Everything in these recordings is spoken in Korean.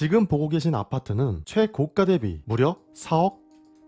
지금 보고 계신 아파트는 최고가 대비 무려 4억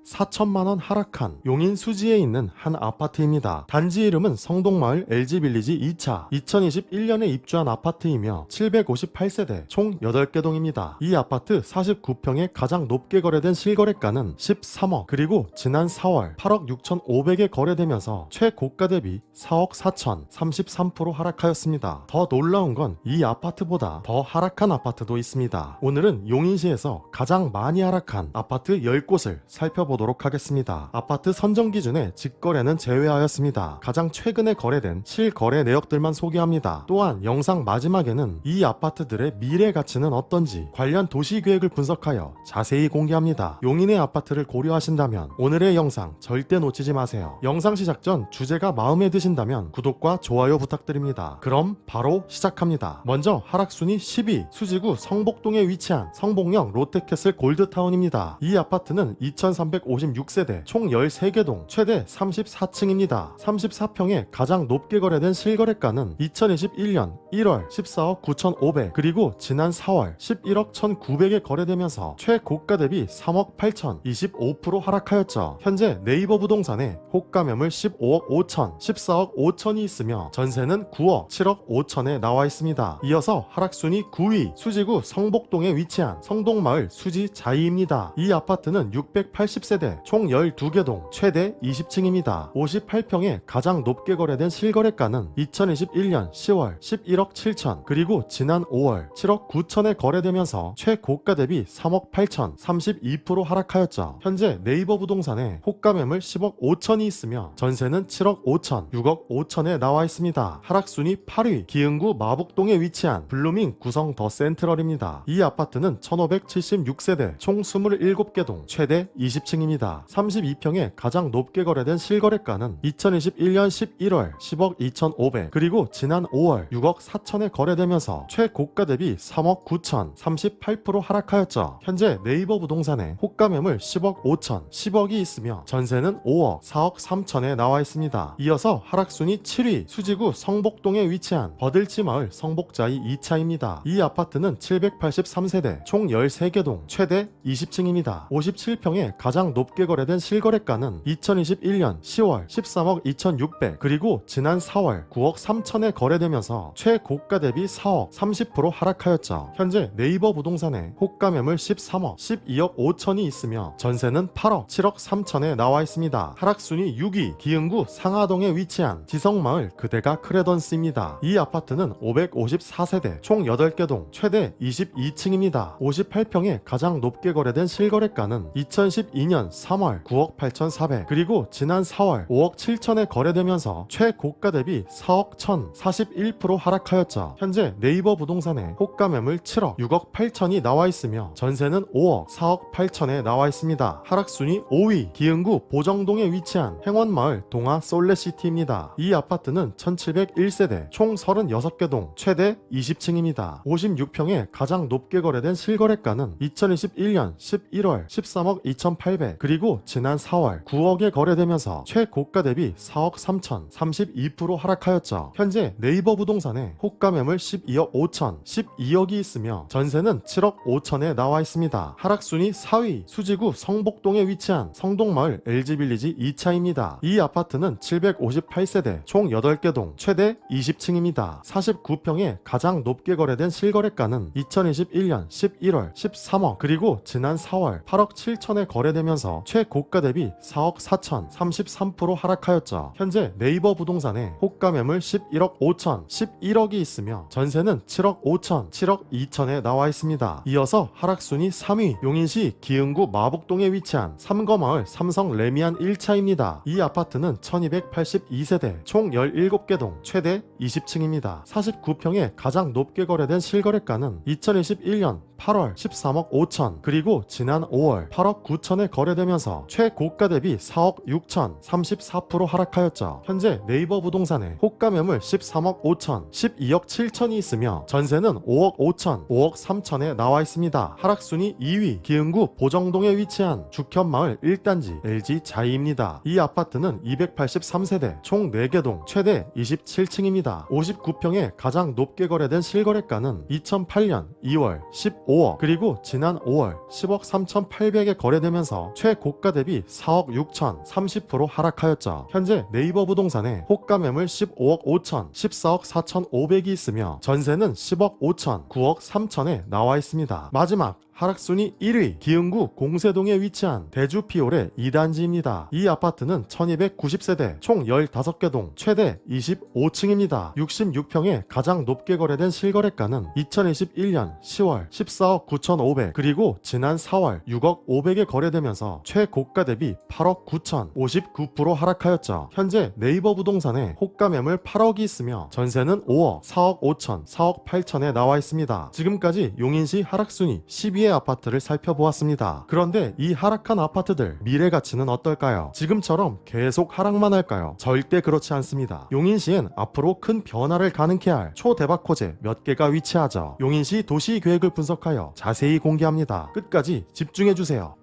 4천만원 하락한 용인 수지에 있는 한 아파트입니다. 단지 이름은 성동마을 LG빌리지 2차 2021년에 입주한 아파트이며 758세대 총 8개 동입니다. 이 아파트 49평에 가장 높게 거래된 실거래가는 13억, 그리고 지난 4월 8억 6,500에 거래되면서 최고가 대비 4억 4천 33% 하락하였습니다. 더 놀라운 건 이 아파트보다 더 하락한 아파트도 있습니다. 오늘은 용인시에서 가장 많이 하락한 아파트 10곳을 살펴보도록 하겠습니다. 아파트 선정 기준에 직거래는 제외하였습니다. 가장 최근에 거래된 실거래 내역들만 소개합니다. 또한 영상 마지막에는 이 아파트들의 미래 가치는 어떤지 관련 도시계획을 분석하여 자세히 공개합니다. 용인의 아파트를 고려하신다면 오늘의 영상 절대 놓치지 마세요. 영상 시작 전 주제가 마음에 드신다면 구독과 좋아요 부탁드립니다. 그럼 바로 시작합니다. 먼저 하락순위 10위, 수지구 성복동에 위치한 성복역 롯데캐슬 골드타운입니다. 이 아파트는 2356세대 총 13개 동 최대 34층입니다. 34평에 가장 높게 거래된 실거래가는 2021년 1월 14억 9,500, 그리고 지난 4월 11억 1,900에 거래되면서 최고가 대비 3억 8천 25% 하락하였죠. 현재 네이버 부동산에 호가 매물 15억 5천, 14억 5천이 있으며 전세는 9억 7억 5천에 나와 있습니다. 이어서 하락순위 9위, 수지구 성복동에 위치한 성동마을 수지 자이입니다. 이 아파트는 680세대 총 12개 동 최대 20층입니다. 58평에 가장 높게 거래된 실거래가는 2021년 10월 11억 7천, 그리고 지난 5월 7억 9천에 거래되면서 최고가 대비 3억 8천 32% 하락하였죠. 현재 네이버 부동산에 호가 매물 10억 5천이 있으며 전세는 7억 5천 6억 5천에 나와 있습니다. 하락순위 8위, 기흥구 마북동에 위치한 블루밍 구성 더 센트럴입니다. 이 아파트는 1576세대 총 27개 동 최대 20층입니다. 32평에 가장 높게 거래된 실거래가는 2021년 11월 10억 2,500, 그리고 지난 5월 6억 4천에 거래되면서 최고가 대비 3억 9천 38% 하락하였죠. 현재 네이버 부동산에 호가 매물 10억 5천 10억이 있으며 전세는 5억 4억 3천에 나와 있습니다. 이어서 하락순위 7위, 수지구 성복동에 위치한 버들치마을 성복자이 2차입니다. 이 아파트는 783세대 총 13개 동 최대 20층입니다. 57평에 가장 높게 거래된 실거래가는 2021년 10월 13억 2,600, 그리고 지난 4월 9억 3천에 거래되면서 최고가 대비 4억 30% 하락하였죠. 현재 네이버 부동산에 호가 매물 13억 12억 5천이 있으며 전세는 8억 7억 3천에 나와 있습니다. 하락순위 6위, 기흥구 상하동에 위치한 지성마을 그대가 크레던스입니다. 이 아파트는 554세대 총 8개 동 최대 22층입니다. 58평에 가장 높게 거래된 실거래가는 2012년 3월 9억 8,400, 그리고 지난 4월 5억 7천에 거래되면서 최고가 대비 4억 1,041% 하락하였죠. 현재 네이버 부동산에 호가 매물 7억 6억 8천이 나와 있으며 전세는 5억 4억 8천에 나와 있습니다. 하락순위 5위, 기흥구 보정동에 위치한 행원마을 동아 솔레시티입니다. 이 아파트는 1701세대 총 36개 동 최대 20층입니다. 56평에 가장 높게 거래된 실거래가는 2021년 11월 13억 2,800, 그리고 지난 4월 9억에 거래되면서 최고가 대비 4억 3천 32% 하락하였죠. 현재 네이버 부동산에 호가 매물 12억 5천 12억이 있으며 전세는 7억 5천에 나와 있습니다. 하락순위 4위, 수지구 성복동에 위치한 성동마을 LG빌리지 2차입니다. 이 아파트는 758세대 총 8개 동 최대 20층입니다. 49평에 가장 높게 거래된 실거래가는 2021년 11월 13억, 그리고 지난 4월 8억 7천에 거래되면서 최고가 대비 4억 4천 33% 하락하였죠. 현재 네이버 부동산에 호가 매물 11억 5천 11억이 있으며 전세는 7억 5천 7억 2천에 나와 있습니다. 이어서 하락순위 3위, 용인시 기흥구 마북동에 위치한 삼거마을 삼성 레미안 1차입니다. 이 아파트는 1282세대 총 17개 동 최대 20층입니다. 49평에 가장 높게 거래된 실거래가는 2021년 8월 13억 5천, 그리고 지난 5월 8억 9천에 거래되면서 거래되면서 최고가 대비 4억 6천 34% 하락하였죠. 현재 네이버 부동산에 호가 매물 13억 5천 12억 7천이 있으며 전세는 5억 5천 5억 3천에 나와 있습니다. 하락순위 2위 기흥구 보정동에 위치한 죽현마을 1단지 LG 자이입니다. 이 아파트는 283세대 총 4개 동 최대 27층입니다. 59평에 가장 높게 거래된 실거래가는 2008년 2월 15억 그리고 지난 5월 10억 3,800에 거래되면서 최고가 대비 4억 6천 30% 하락하였죠. 현재 네이버 부동산에 호가 매물 15억 5천 14억 4,500이 있으며 전세는 10억 5천 9억 3천에 나와 있습니다. 마지막 하락순위 1위 기흥구 공세동에 위치한 대주피올의 2단지입니다. 이 아파트는 1290세대 총 15개 동 최대 25층입니다. 66평에 가장 높게 거래된 실거래가는 2021년 10월 14억 9,500 그리고 지난 4월 6억 500에 거래되면서 최고가 대비 8억 9천 59% 하락하였죠. 현재 네이버 부동산에 호가 매물 8억이 있으며 전세는 5억 4억 5천 4억 8천에 나와 있습니다. 지금까지 용인시 하락순위 12위 아파트를 살펴보았습니다. 그런데 이 하락한 아파트들 미래 가치는 어떨까요? 지금처럼 계속 하락만 할까요? 절대 그렇지 않습니다. 용인시엔 앞으로 큰 변화를 가능케 할 초대박 호재 몇 개가 위치하죠. 용인시 도시 계획을 분석하여 자세히 공개합니다. 끝까지 집중해주세요.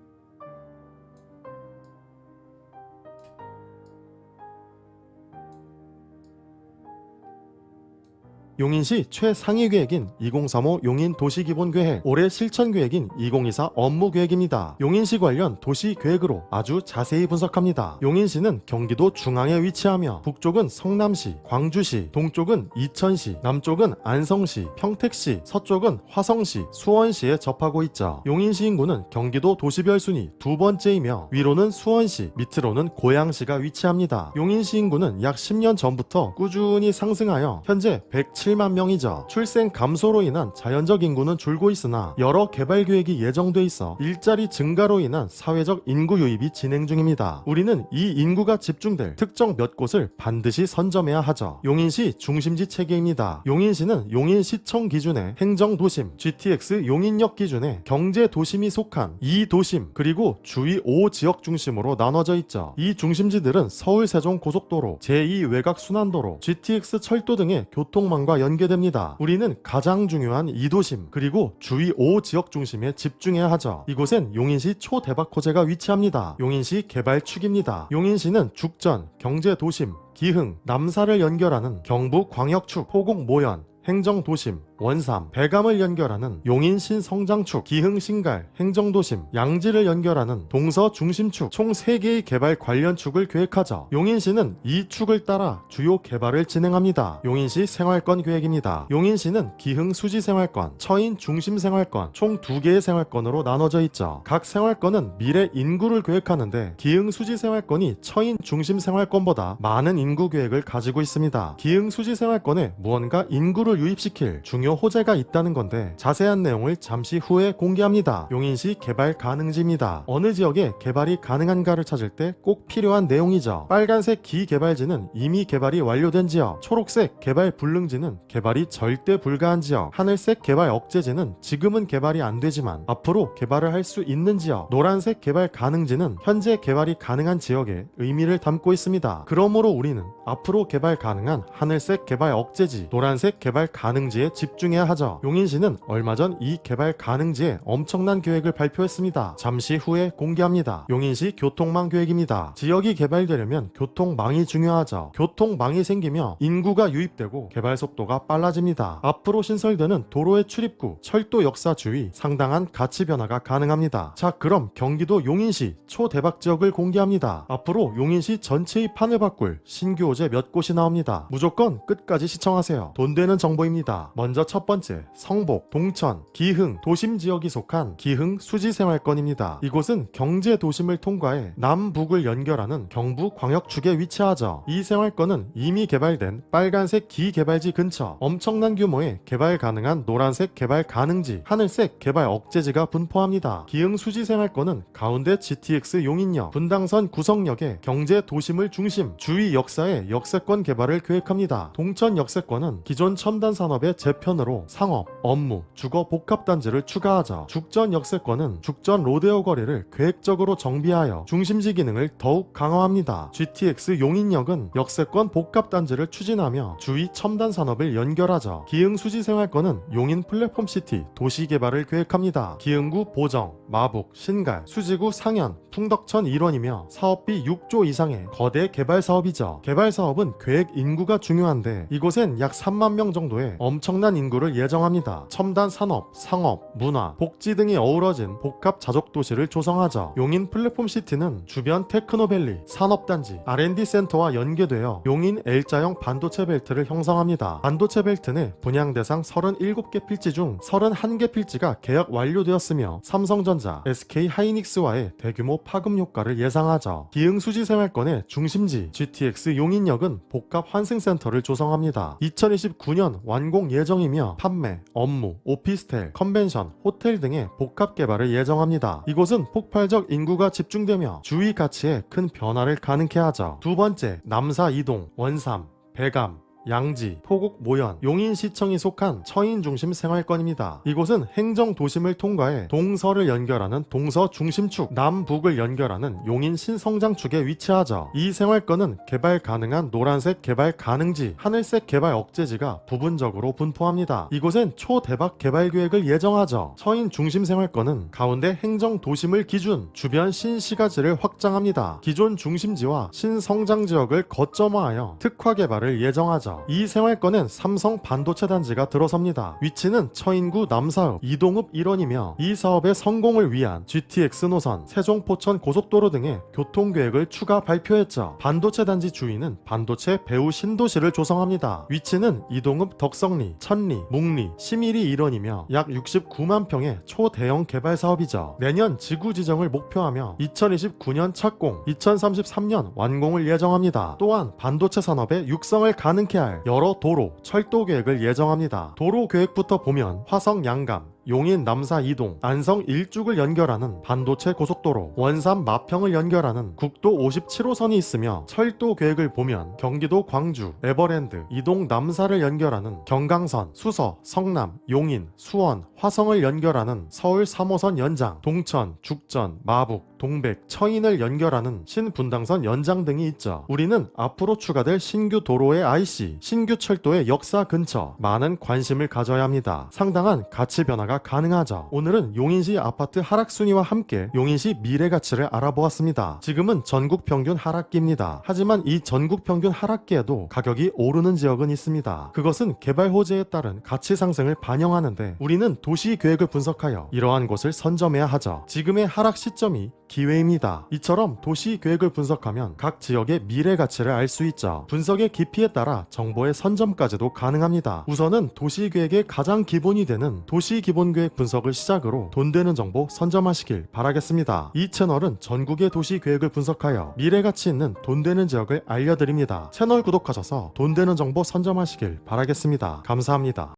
용인시 최상위 계획인 2035 용인 도시기본계획, 올해 실천계획인 2024 업무계획입니다. 용인시 관련 도시계획으로 아주 자세히 분석합니다. 용인시는 경기도 중앙에 위치하며 북쪽은 성남시, 광주시, 동쪽은 이천시, 남쪽은 안성시, 평택시, 서쪽은 화성시, 수원시에 접하고 있죠. 용인시 인구는 경기도 도시별 순위 두 번째이며 위로는 수원시, 밑으로는 고양시가 위치합니다. 용인시 인구는 약 10년 전부터 꾸준히 상승하여 현재 107만 명이죠. 출생 감소로 인한 자연적 인구는 줄고 있으나 여러 개발 계획이 예정돼 있어 일자리 증가로 인한 사회적 인구 유입이 진행 중입니다. 우리는 이 인구가 집중될 특정 몇 곳을 반드시 선점해야 하죠. 용인시 중심지 체계입니다. 용인시는 용인시청 기준의 행정도심, GTX 용인역 기준의 경제도심이 속한 2도심 그리고 주위 5지역 중심으로 나눠져 있죠. 이 중심지들은 서울 세종 고속도로, 제2 외곽순환도로, GTX 철도 등의 교통망과 연계됩니다. 우리는 가장 중요한 2도심 그리고 주위 5지역 중심에 집중해야 하죠. 이곳엔 용인시 초대박 호재가 위치합니다. 용인시 개발축입니다. 용인시는 죽전, 경제도심, 기흥, 남사를 연결하는 경부광역축, 호곡모연, 행정도심, 원삼, 배감을 연결하는 용인 신성장축, 기흥 신갈, 행정도심, 양지를 연결하는 동서 중심축 총 3개의 개발 관련 축을 계획하죠. 용인시는 이 축을 따라 주요 개발을 진행합니다. 용인시 생활권 계획입니다. 용인시는 기흥 수지 생활권, 처인 중심 생활권 총 2개의 생활권으로 나눠져 있죠. 각 생활권은 미래 인구를 계획하는데 기흥 수지 생활권이 처인 중심 생활권보다 많은 인구 계획을 가지고 있습니다. 기흥 수지 생활권에 무언가 인구를 유입시킬 중요 호재가 있다는 건데 자세한 내용을 잠시 후에 공개합니다. 용인시 개발 가능지입니다. 어느 지역에 개발이 가능한가를 찾을 때 꼭 필요한 내용이죠. 빨간색 기개발지는 이미 개발이 완료된 지역, 초록색 개발 불능지는 개발이 절대 불가한 지역, 하늘색 개발 억제지는 지금은 개발이 안 되지만 앞으로 개발을 할 수 있는 지역, 노란색 개발 가능지는 현재 개발이 가능한 지역에 의미를 담고 있습니다. 그러므로 우리는 앞으로 개발 가능한 하늘색 개발 억제지, 노란색 개발 가능지에 집중해야 하죠. 용인시는 얼마 전 이 개발 가능지에 엄청난 계획을 발표했습니다. 잠시 후에 공개합니다. 용인시 교통망 계획입니다. 지역이 개발되려면 교통망이 중요하죠. 교통망이 생기며 인구가 유입되고 개발 속도가 빨라집니다. 앞으로 신설되는 도로의 출입구, 철도 역사 주위 상당한 가치 변화가 가능합니다. 자, 그럼 경기도 용인시 초대박 지역을 공개합니다. 앞으로 용인시 전체의 판을 바꿀 신규 호재 몇 곳이 나옵니다. 무조건 끝까지 시청하세요. 돈 되는 정보입니다. 먼저 첫 번째, 성복, 동천, 기흥, 도심 지역이 속한 기흥 수지생활권입니다. 이곳은 경제 도심을 통과해 남북을 연결하는 경부 광역축에 위치하죠. 이 생활권은 이미 개발된 빨간색 기개발지 근처 엄청난 규모의 개발 가능한 노란색 개발 가능지, 하늘색 개발 억제지가 분포합니다. 기흥 수지생활권은 가운데 GTX 용인역, 분당선 구성역의 경제 도심을 중심, 주위 역사의 역세권 개발을 계획합니다. 동천 역세권은 기존 첨단 산업의 재편으로 상업, 업무, 주거 복합단지를 추가하자 죽전 역세권은 죽전 로데오 거리를 계획적으로 정비하여 중심지 기능을 더욱 강화합니다. GTX 용인역은 역세권 복합단지를 추진하며 주위 첨단 산업을 연결하자 기흥 수지생활권은 용인 플랫폼시티 도시개발을 계획합니다. 기흥구 보정, 마북, 신갈, 수지구 상현, 풍덕천 일원이며 사업비 6조 이상의 거대 개발 사업이죠. 개발 사업은 계획 인구가 중요한데 이곳엔 약 3만 명 정도의 엄청난 인구를 예정합니다. 첨단 산업, 상업, 문화, 복지 등이 어우러진 복합 자족 도시를 조성하죠. 용인 플랫폼시티는 주변 테크노밸리, 산업단지, R&D 센터와 연계되어 용인 L자형 반도체 벨트를 형성합니다. 반도체 벨트 내 분양 대상 37개 필지 중 31개 필지가 계약 완료되었으며 삼성전자, SK하이닉스와의 대규모 파급 효과를 예상하죠. 기흥 수지생활권의 중심지 GTX 용인역은 복합 환승센터를 조성합니다. 2029년 완공 예정이며 판매, 업무, 오피스텔, 컨벤션, 호텔 등의 복합 개발을 예정합니다. 이곳은 폭발적 인구가 집중되며 주위 가치에 큰 변화를 가능케 하죠. 두 번째, 남사 이동, 원삼, 배감, 양지, 포곡 모연, 용인시청이 속한 처인 중심 생활권입니다. 이곳은 행정 도심을 통과해 동서를 연결하는 동서 중심축, 남북을 연결하는 용인 신성장축에 위치하죠. 이 생활권은 개발 가능한 노란색 개발 가능지, 하늘색 개발 억제지가 부분적으로 분포합니다. 이곳엔 초대박 개발 계획을 예정하죠. 처인 중심 생활권은 가운데 행정 도심을 기준 주변 신시가지를 확장합니다. 기존 중심지와 신성장 지역을 거점화하여 특화 개발을 예정하죠. 이 생활권엔 삼성 반도체 단지가 들어섭니다. 위치는 처인구 남사읍, 이동읍 일원이며 이 사업의 성공을 위한 GTX 노선, 세종포천 고속도로 등의 교통계획을 추가 발표했죠. 반도체 단지 주위는 반도체 배후 신도시를 조성합니다. 위치는 이동읍 덕성리, 천리, 묵리, 심일이 일원이며 약 69만 평의 초대형 개발 사업이죠. 내년 지구 지정을 목표하며 2029년 착공, 2033년 완공을 예정합니다. 또한 반도체 산업의 육성을 가능케 할 여러 도로, 철도 계획을 예정합니다. 도로 계획부터 보면 화성 양감, 용인 남사 이동, 안성 일죽을 연결하는 반도체 고속도로, 원산 마평을 연결하는 국도 57호선이 있으며 철도 계획을 보면 경기도 광주, 에버랜드, 이동 남사를 연결하는 경강선, 수서, 성남, 용인, 수원, 화성을 연결하는 서울 3호선 연장, 동천, 죽전, 마북, 동백, 처인을 연결하는 신분당선 연장 등이 있죠. 우리는 앞으로 추가될 신규 도로의 IC, 신규 철도의 역사 근처 많은 관심을 가져야 합니다. 상당한 가치 변화가 가능하죠. 오늘은 용인시 아파트 하락순위와 함께 용인시 미래 가치를 알아보았습니다. 지금은 전국 평균 하락기입니다. 하지만 이 전국 평균 하락기에도 가격이 오르는 지역은 있습니다. 그것은 개발 호재에 따른 가치 상승을 반영하는데 우리는 도시 계획을 분석하여 이러한 곳을 선점해야 하죠. 지금의 하락 시점이 기회입니다. 이처럼 도시 계획을 분석하면 각 지역의 미래 가치를 알 수 있죠. 분석의 깊이에 따라 정보의 선점까지도 가능합니다. 우선은 도시 계획의 가장 기본이 되는 도시 기본 계획 분석을 시작으로 돈 되는 정보 선점하시길 바라겠습니다. 이 채널은 전국의 도시 계획을 분석하여 미래 가치 있는 돈 되는 지역을 알려드립니다. 채널 구독하셔서 돈 되는 정보 선점하시길 바라겠습니다. 감사합니다.